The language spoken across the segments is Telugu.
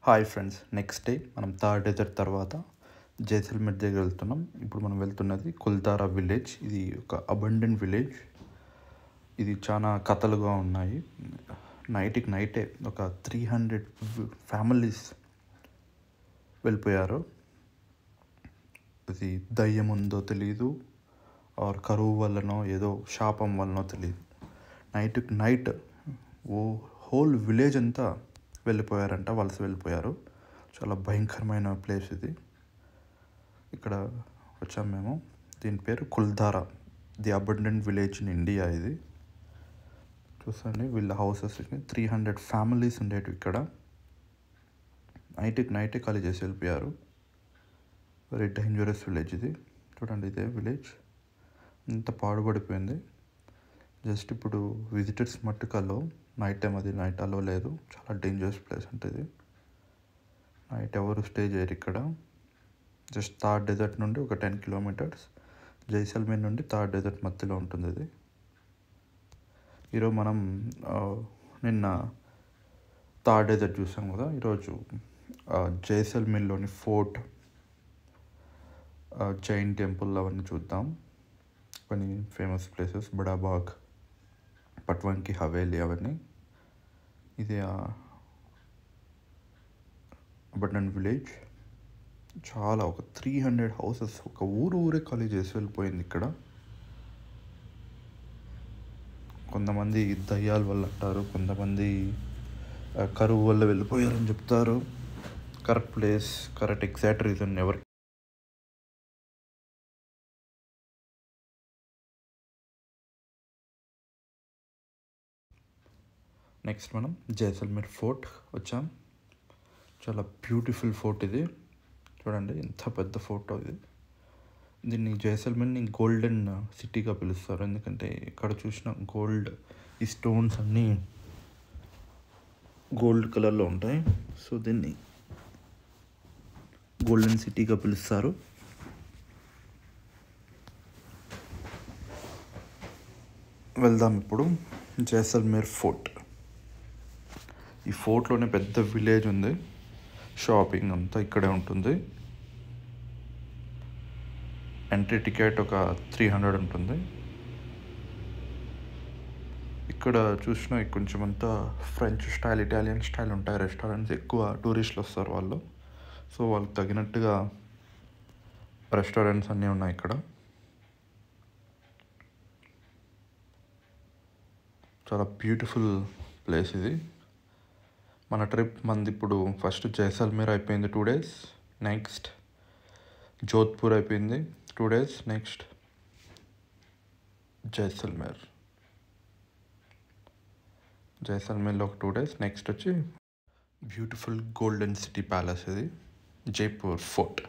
హాయ్ ఫ్రెండ్స్, నెక్స్ట్ డే మనం థర్డ్ డెజర్ట్ తర్వాత జైసల్మేర్ దగ్గర వెళ్తున్నాం. ఇప్పుడు మనం వెళ్తున్నది కుల్తారా విలేజ్. ఇది ఒక అబండెంట్ విలేజ్. ఇది చాలా కథలుగా ఉన్నాయి. నైట్కి నైటే ఒక 300 ఫ్యామిలీస్ వెళ్ళిపోయారు. ఇది దయ్యం ఉందో తెలీదు, ఆర్ కరువు వల్లనో ఏదో శాపం వల్లనో తెలియదు. నైట్కి నైట్ హోల్ విలేజ్ అంతా వెళ్ళిపోయారంట, వలస వెళ్ళిపోయారు. చాలా భయంకరమైన ప్లేస్ ఇది. ఇక్కడ వచ్చాం మేము. దీని పేరు Kuldhara, the abundant village in India. ఇది చూసండి, వీళ్ళ హౌసెస్ 300 ఫ్యామిలీస్ ఉండేవి ఇక్కడ. నైట్కి నైటే ఖాళీ చేసి వెళ్ళిపోయారు. వెరీ డేంజరస్ విలేజ్ ఇది. చూడండి, ఇదే విలేజ్ ఇంత పాడుపడిపోయింది. జస్ట్ ఇప్పుడు విజిటర్స్ మట్టుకల్లో నైట్ టైం, అది నైట్ అలో లేదు. చాలా డేంజరస్ ప్లేస్ ఉంటుంది. నైట్ ఎవరు స్టే చేయరు ఇక్కడ. జస్ట్ థర్డ్ డెజర్ట్ నుండి ఒక 10 కిలోమీటర్స్, జైసల్మేర్ నుండి థర్డ్ డెజర్ట్ మధ్యలో ఉంటుంది ఇది. ఈరోజు మనం నిన్న థర్డ్ డెజర్ట్ చూసాం కదా. ఈరోజు జైసల్మేర్లోని ఫోర్ట్, జైన్ టెంపుల్ అవన్నీ చూద్దాం. కొన్ని ఫేమస్ ప్లేసెస్, బడాబాగ్, పట్వాన్కి హవేలీ అవన్నీ. ఇది అబండెంట్ విలేజ్. చాలా ఒక 300 హౌసెస్, ఒక ఊరే ఖాళీ చేసి వెళ్ళిపోయింది ఇక్కడ. కొంతమంది దయ్యాల వల్ల అంటారు, కొంతమంది కరువు వల్ల వెళ్ళిపోయారని చెప్తారు. Correct place, correct exact reason ఎవరు. నెక్స్ట్ మనం జైసల్మేర్ ఫోర్ట్ వచ్చాం. చాలా బ్యూటిఫుల్ ఫోర్ట్ ఇది. చూడండి ఎంత పెద్ద ఫోర్ట్ ఇది. దీన్ని జైసల్మేర్ని గోల్డెన్ సిటీగా పిలుస్తారు, ఎందుకంటే ఇక్కడ చూసిన గోల్డ్, ఈ స్టోన్స్ అన్నీ గోల్డ్ కలర్లో ఉంటాయి. సో దీన్ని గోల్డెన్ సిటీగా పిలుస్తారు. వెళ్దాం ఇప్పుడు జైసల్మేర్ ఫోర్ట్. ఈ ఫోర్ట్లోనే పెద్ద విలేజ్ ఉంది. షాపింగ్ అంతా ఇక్కడే ఉంటుంది. ఎంట్రీ టికెట్ ఒక 300 ఉంటుంది. ఇక్కడ చూసినా కొంచెం అంతా ఫ్రెంచ్ స్టైల్, ఇటాలియన్ స్టైల్ ఉంటాయి రెస్టారెంట్స్. ఎక్కువ టూరిస్టులు వస్తారు వాళ్ళు. సో వాళ్ళకి తగినట్టుగా రెస్టారెంట్స్ అన్నీ ఉన్నాయి ఇక్కడ. చాలా బ్యూటిఫుల్ ప్లేస్ ఇది. మన ట్రిప్ మంది ఇప్పుడు ఫస్ట్ జైసల్మేర్ అయిపోయింది 2 days. నెక్స్ట్ జోధ్పూర్ అయిపోయింది 2 days. నెక్స్ట్ జైసల్మేర్లో ఒక 2 days. నెక్స్ట్ వచ్చి బ్యూటిఫుల్ గోల్డెన్ సిటీ ప్యాలెస్, ఇది జైపూర్ ఫోర్ట్.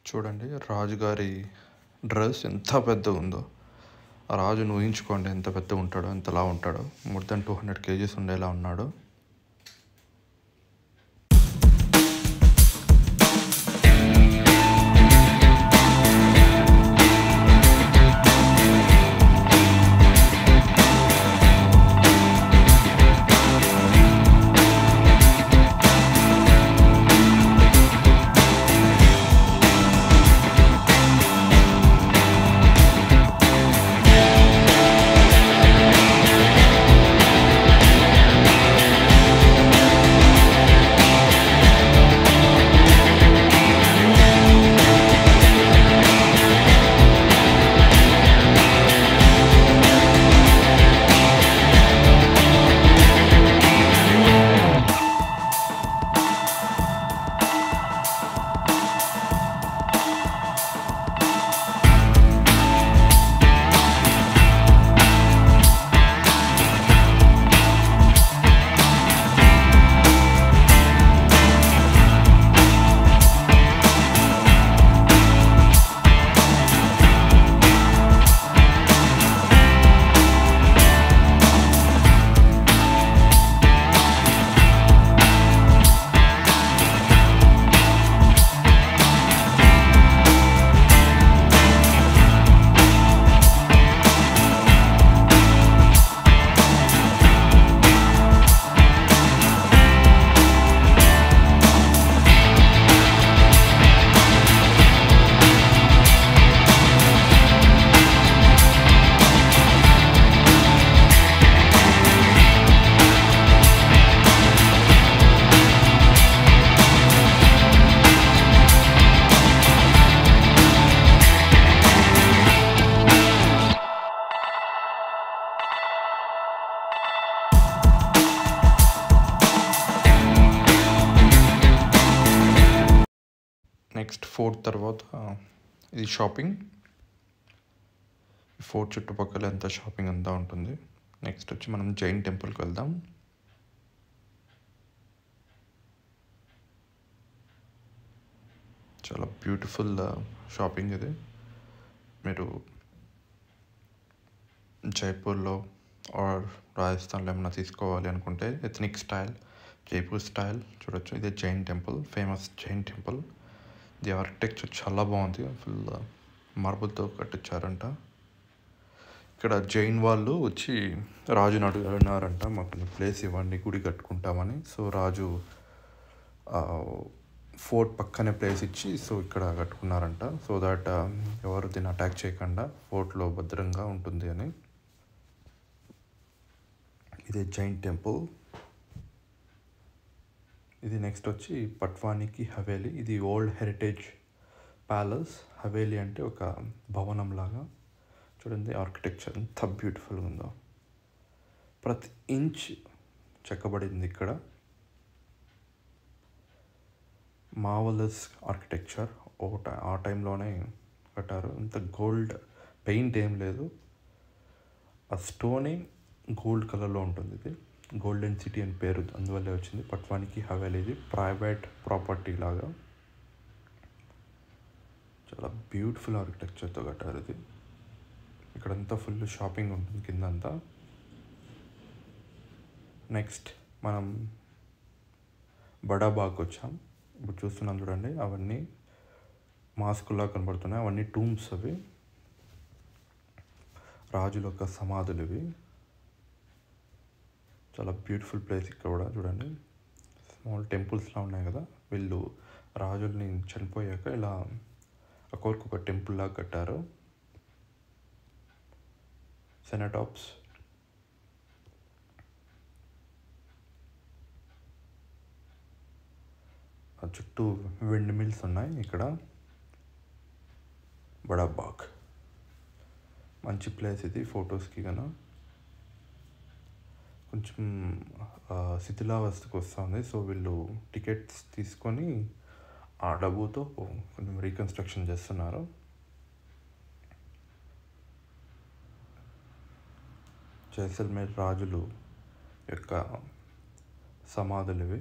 చూడండి రాజుగారి డ్రెస్ ఎంత పెద్దగా ఉందో. ఆ రాజును ఊహించుకోండి ఎంత పెద్దగా ఉంటాడో, ఎంతలా ఉంటాడో. మోర్ దెన్ 200 kgs ఉండేలా ఉన్నాడు. నెక్స్ట్ ఫోర్ట్ తర్వాత ఇది షాపింగ్. ఫోర్ట్ చుట్టుపక్కల ఎంత షాపింగ్ అంతా ఉంటుంది. నెక్స్ట్ వచ్చి మనం జైన్ టెంపుల్కి వెళ్దాం. చాలా బ్యూటిఫుల్ షాపింగ్ ఇది. మీరు జైపూర్లో ఆర్ రాజస్థాన్లో ఏమైనా తీసుకోవాలి అనుకుంటే ఎథనిక్ స్టైల్, జైపూర్ స్టైల్ చూడొచ్చు. ఇదే Jain temple, famous Jain temple. ఇది ఆర్కిటెక్చర్ చాలా బాగుంది. ఫుల్ మార్బుల్తో కట్టించారంట. ఇక్కడ జైన్ వాళ్ళు వచ్చి రాజుని అడిగినారంట, మాకు ప్లేస్ ఇవ్వండి గుడి కట్టుకుంటామని. సో రాజు ఫోర్ట్ పక్కనే ప్లేస్ ఇచ్చి సో ఇక్కడ కట్టుకున్నారంట. సో దట్ ఎవరు దీన్ని అటాక్ చేయకుండా ఫోర్ట్లో భద్రంగా ఉంటుంది అని. ఇదే జైన్ టెంపుల్. ఇది నెక్స్ట్ వచ్చి పట్వానీ కి హవేలీ. ఇది ఓల్డ్ హెరిటేజ్ ప్యాలెస్. హవేలీ అంటే ఒక భవనం లాగా. చూడండి ఆర్కిటెక్చర్ ఎంత బ్యూటిఫుల్గా ఉందో. ప్రతి ఇంచ్ చెక్కబడింది ఇక్కడ. Marvellous architecture. ఆ టైంలోనే కట్టారు. ఇంత గోల్డ్ పెయింట్ ఏం లేదు, ఆ స్టోనే గోల్డ్ కలర్లో ఉంటుంది. ఇది గోల్డెన్ సిటీ అని పేరు అందువల్లే వచ్చింది. పట్వానీ కి హవేలీ ఇది ప్రైవేట్ ప్రాపర్టీ లాగా. చాలా బ్యూటిఫుల్ ఆర్కిటెక్చర్తో కట్టారు ఇది. ఇక్కడంతా ఫుల్ షాపింగ్ ఉంటుంది కిందంతా. నెక్స్ట్ మనం బడాబాగ్ వచ్చాం. ఇప్పుడు చూస్తున్నాం చూడండి, అవన్నీ మాస్కుల్లా కనబడుతున్నాయి. అవన్నీ టూమ్స్, అవి రాజుల యొక్క సమాధులు ఇవి. చాలా బ్యూటిఫుల్ ప్లేస్. ఇక్కడ కూడా చూడండి స్మాల్ టెంపుల్స్లా ఉన్నాయి కదా. వీళ్ళు రాజుల్ని చనిపోయాక ఇలా ఒక్కొక్క టెంపుల్ లాగా కట్టారు. సెనటాప్స్. చుట్టూ విండ్ మిల్స్ ఉన్నాయి ఇక్కడ. బడాబాగ్ మంచి ప్లేస్ ఇది ఫొటోస్కి కన్నా. కొంచెం శిథిలావస్థకు వస్తుంది. సో వీళ్ళు టికెట్స్ తీసుకొని ఆ డబ్బుతో కొంచెం రీకన్స్ట్రక్షన్ చేస్తున్నారు. జైసల్మేర్ రాజులు యొక్క సమాధులు ఇవి.